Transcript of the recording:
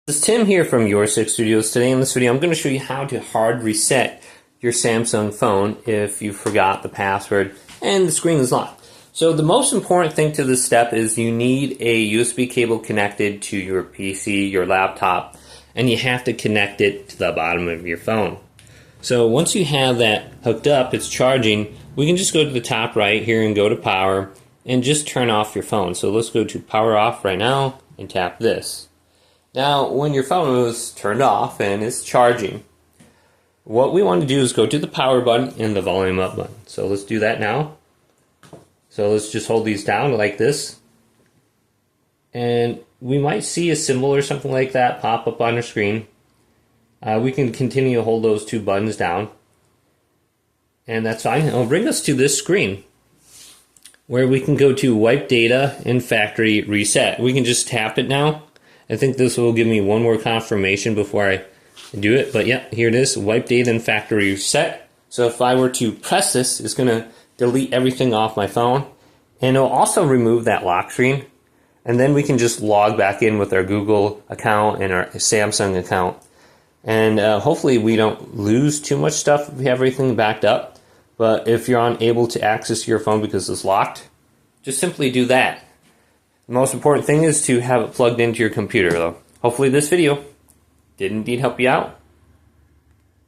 This is Tim here from Your Six Studios. Today in this video I'm going to show you how to hard reset your Samsung phone if you forgot the password and the screen is locked. So the most important thing to this step is you need a USB cable connected to your PC, your laptop, and you have to connect it to the bottom of your phone. So once you have that hooked up, it's charging, we can just go to the top right here and go to power and just turn off your phone. So let's go to power off right now and tap this. Now, when your phone is turned off and it's charging, what we want to do is go to the power button and the volume up button. So let's do that now. So let's just hold these down like this. And we might see a symbol or something like that pop up on our screen. We can continue to hold those two buttons down. And that's fine. It'll bring us to this screen where we can go to wipe data and factory reset. We can just tap it now. I think this will give me one more confirmation before I do it, but yeah, here it is, wipe data and factory reset. So if I were to press this, it's going to delete everything off my phone, and it'll also remove that lock screen, and then we can just log back in with our Google account and our Samsung account, and hopefully we don't lose too much stuff if we have everything backed up. But if you're unable to access your phone because it's locked, just simply do that. The most important thing is to have it plugged into your computer, though. Hopefully this video did indeed help you out.